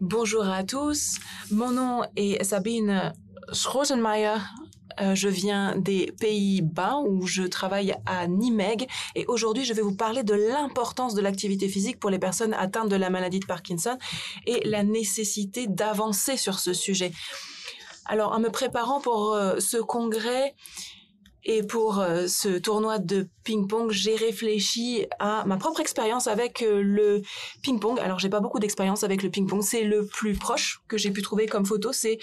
Bonjour à tous, mon nom est Sabine Schrozenmeier. Je viens des Pays-Bas où je travaille à Nimeg et aujourd'hui je vais vous parler de l'importance de l'activité physique pour les personnes atteintes de la maladie de Parkinson et la nécessité d'avancer sur ce sujet. Alors en me préparant pour ce congrès et pour ce tournoi de ping-pong, j'ai réfléchi à ma propre expérience avec le ping-pong. Alors, j'ai pas beaucoup d'expérience avec le ping-pong. C'est le plus proche que j'ai pu trouver comme photo. C'est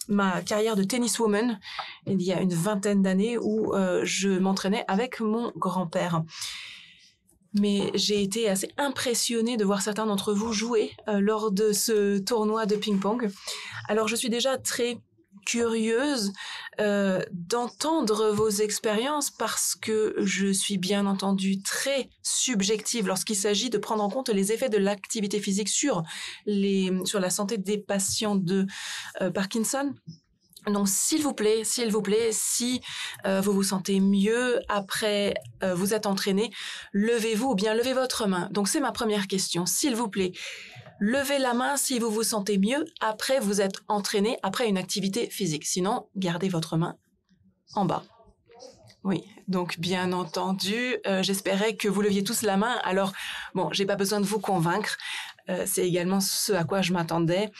ma carrière de tenniswoman il y a une vingtaine d'années où je m'entraînais avec mon grand-père. Mais j'ai été assez impressionnée de voir certains d'entre vous jouer lors de ce tournoi de ping-pong. Alors, je suis déjà très curieuse d'entendre vos expériences parce que je suis bien entendu très subjective lorsqu'il s'agit de prendre en compte les effets de l'activité physique sur la santé des patients de Parkinson. Donc, s'il vous plaît, si vous vous sentez mieux après vous êtes entraîné, levez-vous ou bien levez votre main. Donc, c'est ma première question. S'il vous plaît, levez la main si vous vous sentez mieux après vous êtes entraîné, après une activité physique. Sinon, gardez votre main en bas. Oui, donc bien entendu, j'espérais que vous leviez tous la main. Alors, bon, j'ai pas besoin de vous convaincre. C'est également ce à quoi je m'attendais.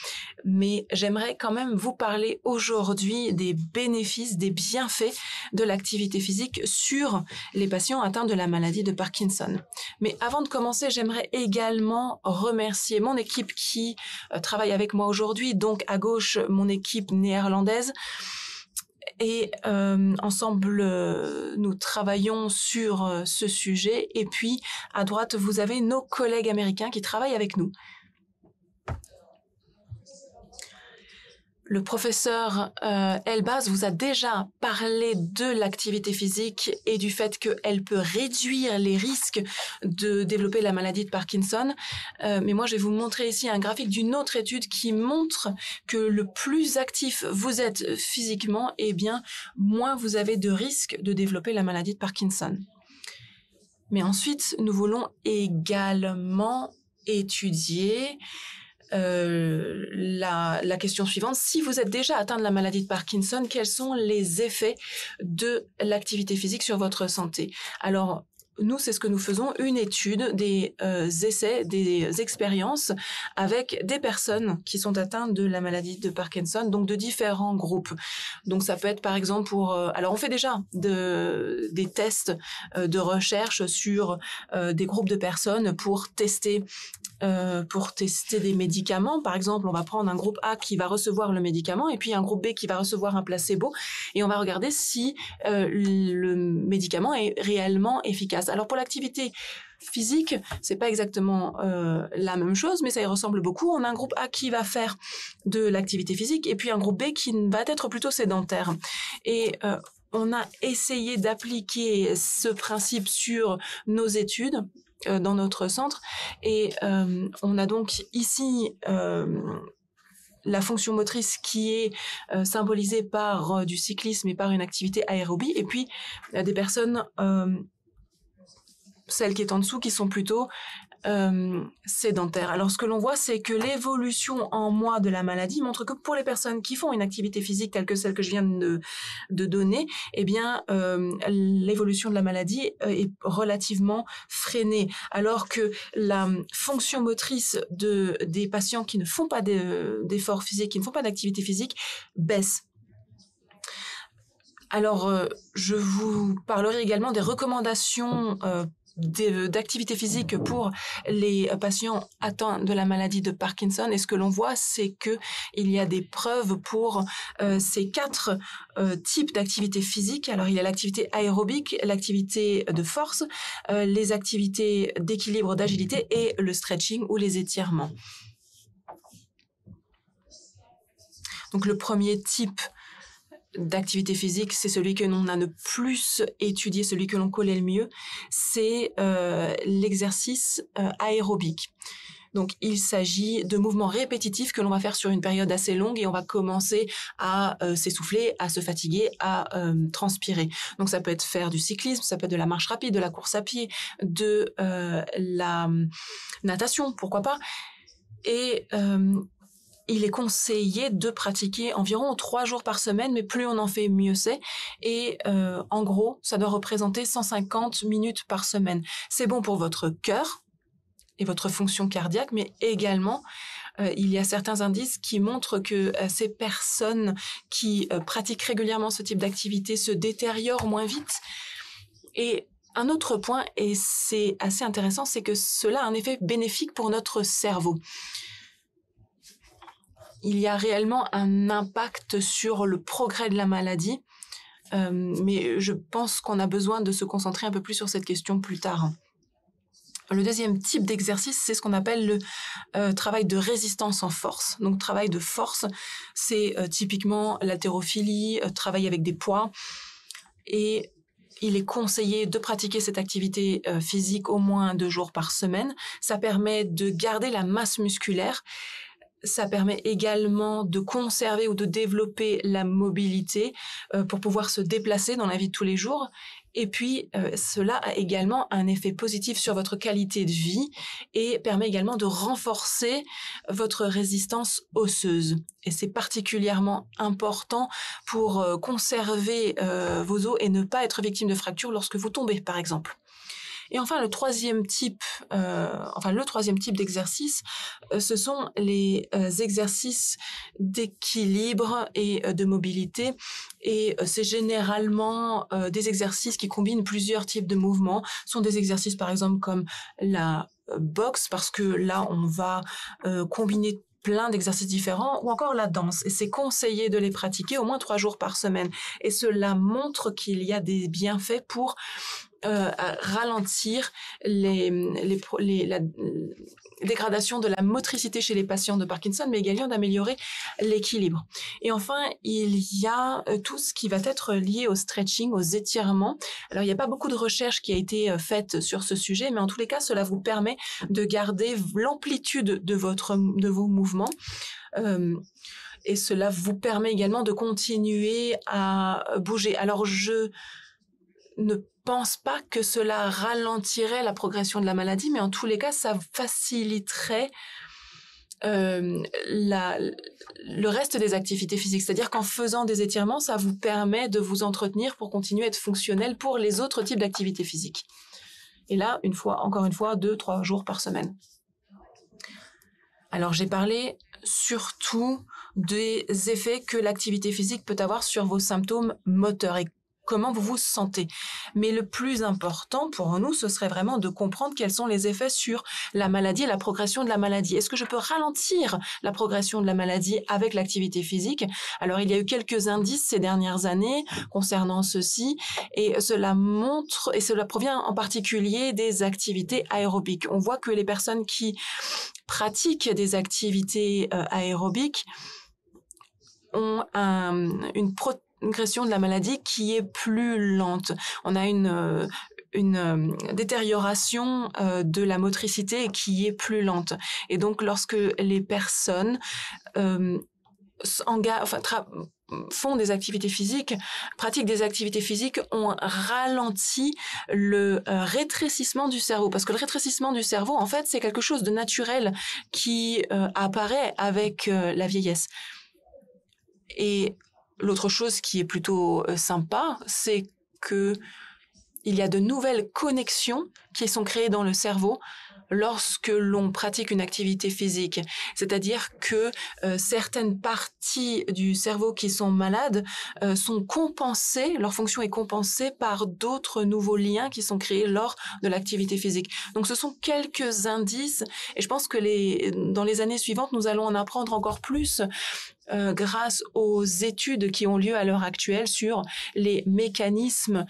Mais j'aimerais quand même vous parler aujourd'hui des bénéfices, des bienfaits de l'activité physique sur les patients atteints de la maladie de Parkinson. Mais avant de commencer, j'aimerais également remercier mon équipe qui travaille avec moi aujourd'hui. Donc, à gauche, mon équipe néerlandaise. Et ensemble, nous travaillons sur ce sujet. Et puis, à droite, vous avez nos collègues américains qui travaillent avec nous. Le professeur Elbaz vous a déjà parlé de l'activité physique et du fait qu'elle peut réduire les risques de développer la maladie de Parkinson. Mais moi, je vais vous montrer ici un graphique d'une autre étude qui montre que le plus actif vous êtes physiquement, eh bien, moins vous avez de risques de développer la maladie de Parkinson. Mais ensuite, nous voulons également étudier la question suivante. Si vous êtes déjà atteint de la maladie de Parkinson, quels sont les effets de l'activité physique sur votre santé? Alors, nous, c'est ce que nous faisons, une étude, des essais, des expériences avec des personnes qui sont atteintes de la maladie de Parkinson, donc de différents groupes. Donc, ça peut être par exemple pour... alors, on fait déjà des tests de recherche sur des groupes de personnes pour tester des médicaments. Par exemple, on va prendre un groupe A qui va recevoir le médicament et puis un groupe B qui va recevoir un placebo et on va regarder si le médicament est réellement efficace. Alors pour l'activité physique, c'est pas exactement la même chose, mais ça y ressemble beaucoup. On a un groupe A qui va faire de l'activité physique et puis un groupe B qui va être plutôt sédentaire. Et on a essayé d'appliquer ce principe sur nos études dans notre centre et on a donc ici la fonction motrice qui est symbolisée par du cyclisme et par une activité aérobie et puis des personnes celles qui est en dessous qui sont plutôt sédentaires. Alors ce que l'on voit, c'est que l'évolution en mois de la maladie montre que pour les personnes qui font une activité physique telle que celle que je viens de donner, eh bien l'évolution de la maladie est relativement freinée, alors que la fonction motrice des patients qui ne font pas d'efforts physiques, qui ne font pas d'activité physique, baisse. Alors, je vous parlerai également des recommandations d'activité physique pour les patients atteints de la maladie de Parkinson. Et ce que l'on voit, c'est que il y a des preuves pour ces 4 types d'activité physique. Alors, il y a l'activité aérobique, l'activité de force, les activités d'équilibre, d'agilité et le stretching ou les étirements. Donc, le premier type d'activité physique, c'est celui que l'on a le plus étudié, celui que l'on connaît le mieux, c'est l'exercice aérobique. Donc, il s'agit de mouvements répétitifs que l'on va faire sur une période assez longue et on va commencer à s'essouffler, à se fatiguer, à transpirer. Donc, ça peut être faire du cyclisme, ça peut être de la marche rapide, de la course à pied, de la natation, pourquoi pas. Et il est conseillé de pratiquer environ 3 jours par semaine, mais plus on en fait, mieux c'est. Et en gros, ça doit représenter 150 minutes par semaine. C'est bon pour votre cœur et votre fonction cardiaque, mais également, il y a certains indices qui montrent que ces personnes qui pratiquent régulièrement ce type d'activité se détériorent moins vite. Et un autre point, et c'est assez intéressant, c'est que cela a un effet bénéfique pour notre cerveau. Il y a réellement un impact sur le progrès de la maladie, mais je pense qu'on a besoin de se concentrer un peu plus sur cette question plus tard. Le deuxième type d'exercice, c'est ce qu'on appelle le travail de résistance en force. Donc, travail de force, c'est typiquement l'haltérophilie, travailler avec des poids. Et il est conseillé de pratiquer cette activité physique au moins 2 jours par semaine. Ça permet de garder la masse musculaire. Ça permet également de conserver ou de développer la mobilité pour pouvoir se déplacer dans la vie de tous les jours. Et puis, cela a également un effet positif sur votre qualité de vie et permet également de renforcer votre résistance osseuse. Et c'est particulièrement important pour conserver vos os et ne pas être victime de fractures lorsque vous tombez, par exemple. Et enfin, le troisième type d'exercice, ce sont les exercices d'équilibre et de mobilité. Et c'est généralement des exercices qui combinent plusieurs types de mouvements. Ce sont des exercices, par exemple, comme la boxe, parce que là, on va combiner plein d'exercices différents, ou encore la danse. Et c'est conseillé de les pratiquer au moins 3 jours par semaine. Et cela montre qu'il y a des bienfaits pour ralentir la dégradation de la motricité chez les patients de Parkinson, mais également d'améliorer l'équilibre. Et enfin, il y a tout ce qui va être lié au stretching, aux étirements. Alors, il n'y a pas beaucoup de recherche qui a été faite sur ce sujet, mais en tous les cas, cela vous permet de garder l'amplitude de vos mouvements. Et cela vous permet également de continuer à bouger. Alors, je ne pense pas que cela ralentirait la progression de la maladie, mais en tous les cas, ça faciliterait le reste des activités physiques. C'est-à-dire qu'en faisant des étirements, ça vous permet de vous entretenir pour continuer à être fonctionnel pour les autres types d'activités physiques. Et là, encore une fois, 2-3 jours par semaine. Alors, j'ai parlé surtout des effets que l'activité physique peut avoir sur vos symptômes moteurs et comment vous vous sentez. Mais le plus important pour nous, ce serait vraiment de comprendre quels sont les effets sur la maladie et la progression de la maladie. Est-ce que je peux ralentir la progression de la maladie avec l'activité physique? Alors, il y a eu quelques indices ces dernières années concernant ceci, et cela provient en particulier des activités aérobiques. On voit que les personnes qui pratiquent des activités aérobiques ont une progression de la maladie qui est plus lente. On a une détérioration de la motricité qui est plus lente. Et donc, lorsque les personnes font des activités physiques, pratiquent des activités physiques, on ralentit le rétrécissement du cerveau. Parce que le rétrécissement du cerveau, en fait, c'est quelque chose de naturel qui apparaît avec la vieillesse. Et l'autre chose qui est plutôt sympa, c'est que il y a de nouvelles connexions qui sont créées dans le cerveau lorsque l'on pratique une activité physique. C'est-à-dire que certaines parties du cerveau qui sont malades sont compensées, leur fonction est compensée par d'autres nouveaux liens qui sont créés lors de l'activité physique. Donc ce sont quelques indices et je pense que dans les années suivantes, nous allons en apprendre encore plus grâce aux études qui ont lieu à l'heure actuelle sur les mécanismes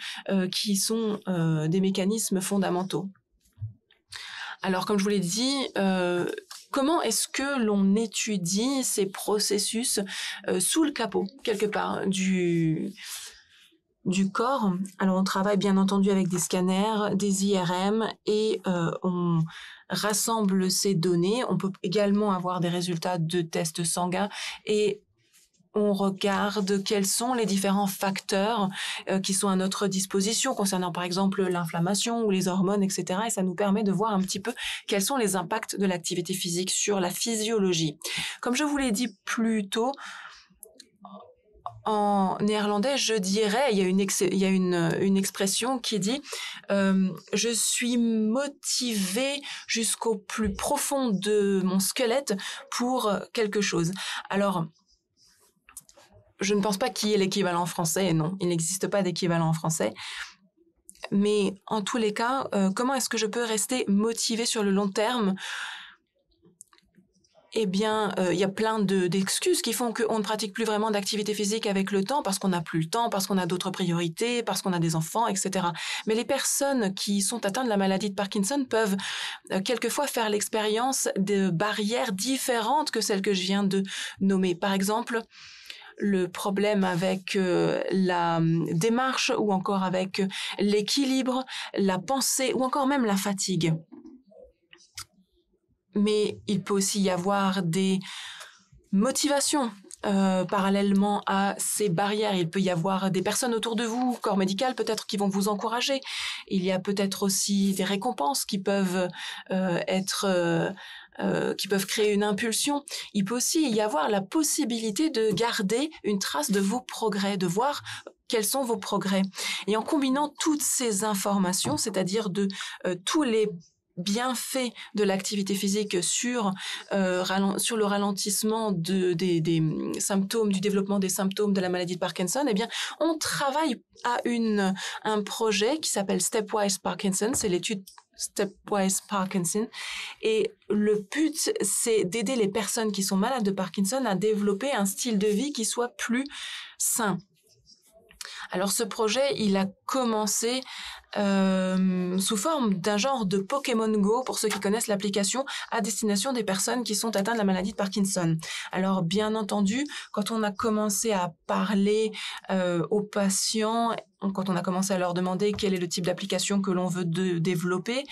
qui sont des mécanismes fondamentaux. Alors, comme je vous l'ai dit, comment est-ce que l'on étudie ces processus sous le capot, quelque part, du corps? Alors, on travaille bien entendu avec des scanners, des IRM et on rassemble ces données. On peut également avoir des résultats de tests sanguins et on regarde quels sont les différents facteurs qui sont à notre disposition concernant par exemple l'inflammation ou les hormones, etc. Et ça nous permet de voir un petit peu quels sont les impacts de l'activité physique sur la physiologie. Comme je vous l'ai dit plus tôt, en néerlandais, je dirais, il y a une expression qui dit je suis motivé jusqu'au plus profond de mon squelette pour quelque chose. Alors, je ne pense pas qu'il y ait l'équivalent français, non, il n'existe pas d'équivalent en français. Mais en tous les cas, comment est-ce que je peux rester motivé sur le long terme? Eh bien, il y a plein d'excuses qui font qu'on ne pratique plus vraiment d'activité physique avec le temps, parce qu'on n'a plus le temps, parce qu'on a d'autres priorités, parce qu'on a des enfants, etc. Mais les personnes qui sont atteintes de la maladie de Parkinson peuvent quelquefois faire l'expérience de barrières différentes que celles que je viens de nommer. Par exemple, le problème avec la démarche ou encore avec l'équilibre, la pensée ou encore même la fatigue. Mais il peut aussi y avoir des motivations parallèlement à ces barrières. Il peut y avoir des personnes autour de vous, corps médical peut-être, qui vont vous encourager. Il y a peut-être aussi des récompenses qui peuvent qui peuvent créer une impulsion. Il peut aussi y avoir la possibilité de garder une trace de vos progrès, de voir quels sont vos progrès. Et en combinant toutes ces informations, c'est-à-dire de tous les bienfaits de l'activité physique sur le ralentissement des symptômes, du développement des symptômes de la maladie de Parkinson, eh bien, on travaille à un projet qui s'appelle Stepwise Parkinson. C'est l'étude Stepwise Parkinson. Et le but, c'est d'aider les personnes qui sont malades de Parkinson à développer un style de vie qui soit plus sain. Alors ce projet, il a commencé sous forme d'un genre de Pokémon Go, pour ceux qui connaissent l'application, à destination des personnes qui sont atteintes de la maladie de Parkinson. Alors bien entendu, quand on a commencé à parler aux patients, quand on a commencé à leur demander quel est le type d'application que l'on veut développer,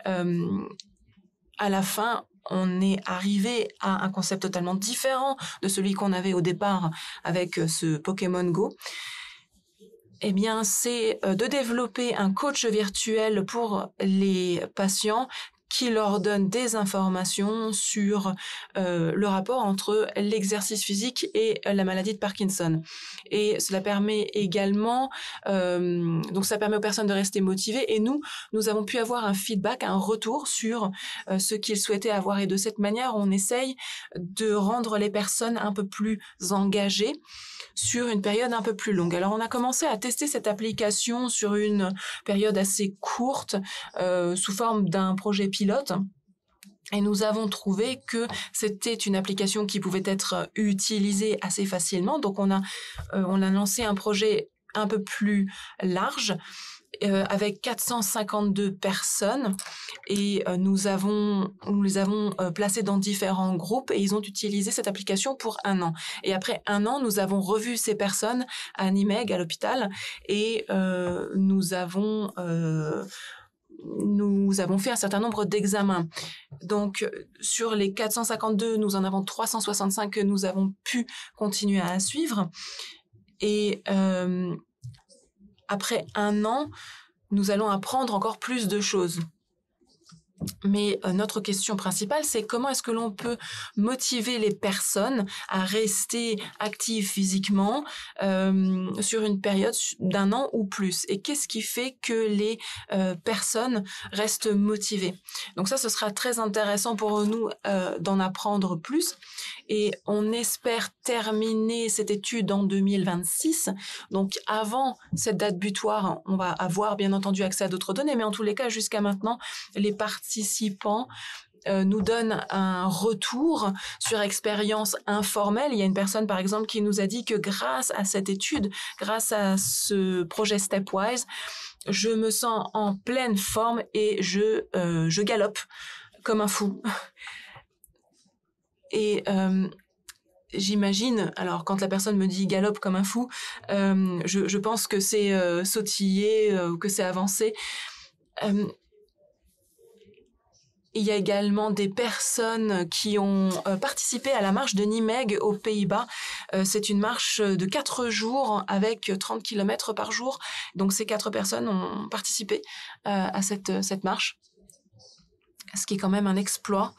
à la fin, on est arrivé à un concept totalement différent de celui qu'on avait au départ avec ce Pokémon Go. Eh bien, c'est de développer un coach virtuel pour les patients qui leur donne des informations sur le rapport entre l'exercice physique et la maladie de Parkinson. Et cela permet également, donc ça permet aux personnes de rester motivées. Et nous avons pu avoir un feedback, un retour sur ce qu'ils souhaitaient avoir. Et de cette manière, on essaye de rendre les personnes un peu plus engagées sur une période un peu plus longue. Alors, on a commencé à tester cette application sur une période assez courte, sous forme d'un projet pilote. Et nous avons trouvé que c'était une application qui pouvait être utilisée assez facilement. Donc, on a lancé un projet un peu plus large, avec 452 personnes, et nous les avons placés dans différents groupes, et ils ont utilisé cette application pour 1 an. Et après 1 an, nous avons revu ces personnes à Nimeg, à l'hôpital, et nous avons fait un certain nombre d'examens. Donc, sur les 452, nous en avons 365 que nous avons pu continuer à suivre. Et après 1 an, nous allons apprendre encore plus de choses. Mais notre question principale, c'est comment est-ce que l'on peut motiver les personnes à rester actives physiquement sur une période d'1 an ou plus, et qu'est-ce qui fait que les personnes restent motivées. Donc ça, ce sera très intéressant pour nous d'en apprendre plus, et on espère terminer cette étude en 2026. Donc avant cette date butoir, on va avoir bien entendu accès à d'autres données, mais en tous les cas, jusqu'à maintenant, les participants nous donnent un retour sur expérience informelle. Il y a une personne, par exemple, qui nous a dit que grâce à cette étude, grâce à ce projet Stepwise, je me sens en pleine forme et je galope comme un fou. Et j'imagine, alors quand la personne me dit galope comme un fou, je pense que c'est sautiller, que c'est avancer. Il y a également des personnes qui ont participé à la marche de Nijmegen aux Pays-Bas. C'est une marche de 4 jours avec 30 km par jour. Donc ces 4 personnes ont participé à cette marche, ce qui est quand même un exploit.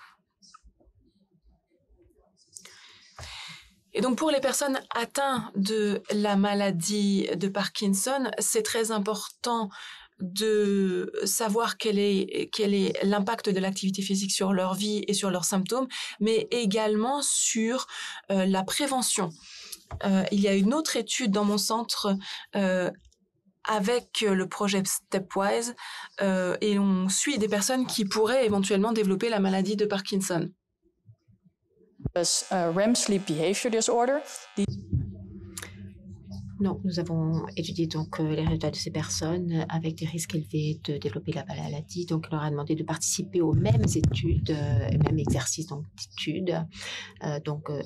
Et donc pour les personnes atteintes de la maladie de Parkinson, c'est très important de savoir quel est l'impact de l'activité physique sur leur vie et sur leurs symptômes, mais également sur la prévention. Il y a une autre étude dans mon centre avec le projet Stepwise et on suit des personnes qui pourraient éventuellement développer la maladie de Parkinson. REM sleep behavior disorder. Non, nous avons étudié donc les résultats de ces personnes avec des risques élevés de développer la maladie. Donc, on leur a demandé de participer aux mêmes études, mêmes exercices d'études,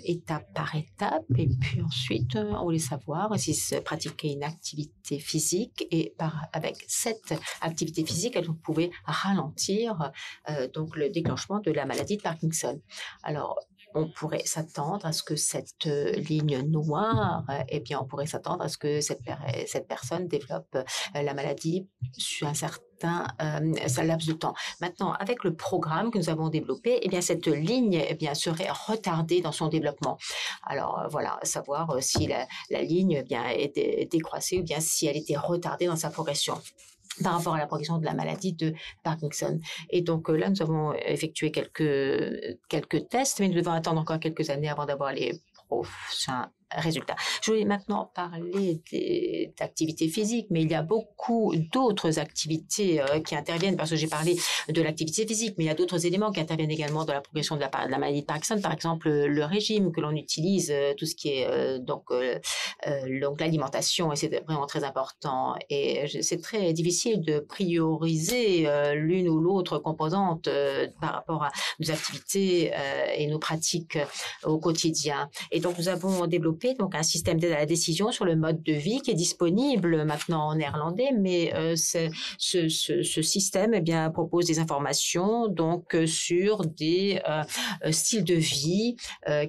étape par étape. Et puis ensuite, on voulait savoir s'ils se pratiquaient une activité physique et avec cette activité physique, elles pouvaient ralentir le déclenchement de la maladie de Parkinson. Alors, on pourrait s'attendre à ce que cette ligne noire, on pourrait s'attendre à ce que cette personne développe la maladie sur un certain laps de temps. Maintenant, avec le programme que nous avons développé, cette ligne serait retardée dans son développement. Alors voilà, savoir si la ligne est décroissée ou bien si elle était retardée dans sa progression par rapport à la progression de la maladie de Parkinson. Et donc là, nous avons effectué quelques tests, mais nous devons attendre encore quelques années avant d'avoir les prochains résultats. Je voulais maintenant parler d'activités physiques, mais il y a beaucoup d'autres activités qui interviennent, parce que j'ai parlé de l'activité physique, mais il y a d'autres éléments qui interviennent également dans la progression de la maladie de Parkinson. Par exemple, le régime que l'on utilise, tout ce qui est donc l'alimentation, et c'est vraiment très important. Et c'est très difficile de prioriser l'une ou l'autre composante par rapport à nos activités et nos pratiques au quotidien. Et donc, nous avons développé un système d'aide à la décision sur le mode de vie qui est disponible maintenant en néerlandais, mais ce système propose des informations sur des styles de vie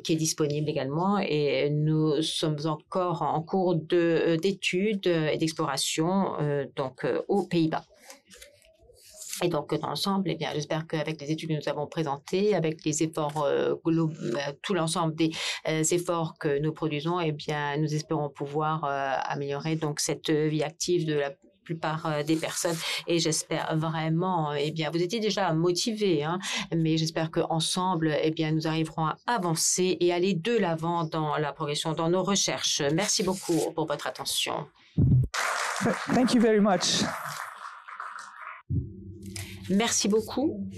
qui est disponible également, et nous sommes encore en cours d'études et d'exploration aux Pays-Bas. Et donc, dans l'ensemble, j'espère qu'avec les études que nous avons présentées, avec les efforts tout l'ensemble des efforts que nous produisons, nous espérons pouvoir améliorer cette vie active de la plupart des personnes. Et j'espère vraiment, vous étiez déjà motivés, mais j'espère qu'ensemble, nous arriverons à avancer et aller de l'avant dans la progression, dans nos recherches. Merci beaucoup pour votre attention. Thank you very much. Merci beaucoup.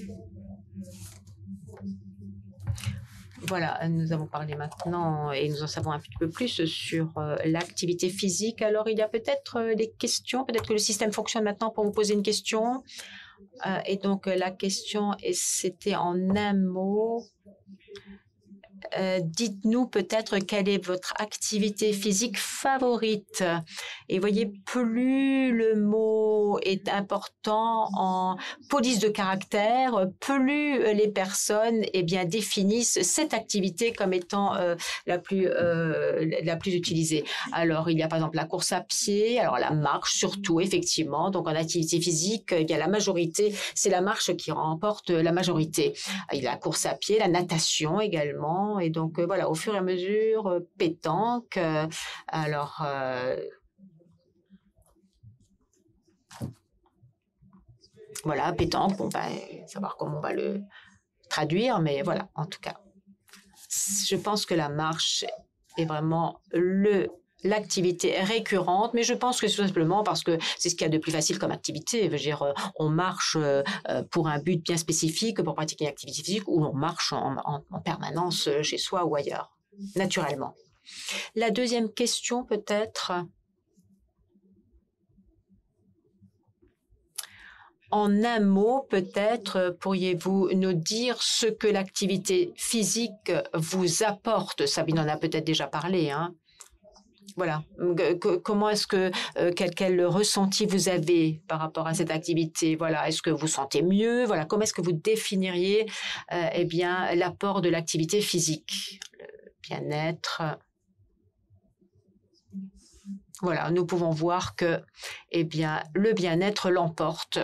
Voilà, nous avons parlé maintenant et nous en savons un petit peu plus sur l'activité physique. Alors, il y a peut-être des questions. Peut-être que le système fonctionne maintenant pour vous poser une question. Et donc, la question, c'était en un mot. Dites-nous peut-être quelle est votre activité physique favorite. Et voyez, plus le mot est important en police de caractère, plus les personnes définissent cette activité comme étant la plus utilisée. Alors, il y a par exemple la course à pied, alors la marche surtout, effectivement. Donc, en activité physique, la majorité, c'est la marche qui remporte la majorité. Il y a la course à pied, la natation également. Et donc, voilà, au fur et à mesure, pétanque. Voilà, pétanque, on va savoir comment on va le traduire, mais voilà, en tout cas. Je pense que la marche est vraiment l'activité récurrente, mais je pense que c'est tout simplement parce que c'est ce qu'il y a de plus facile comme activité. Je veux dire, on marche pour un but bien spécifique, pour pratiquer une activité physique, ou on marche en permanence chez soi ou ailleurs, naturellement. La deuxième question, peut-être. En un mot, peut-être, pourriez-vous nous dire ce que l'activité physique vous apporte? Sabine en a peut-être déjà parlé, Voilà. Comment est-ce que quel ressenti vous avez par rapport à cette activité? Voilà. Est-ce que vous sentez mieux? Voilà. Comment est-ce que vous définiriez eh bien l'apport de l'activité physique, le bien-être? Voilà. Nous pouvons voir que eh bien le bien-être l'emporte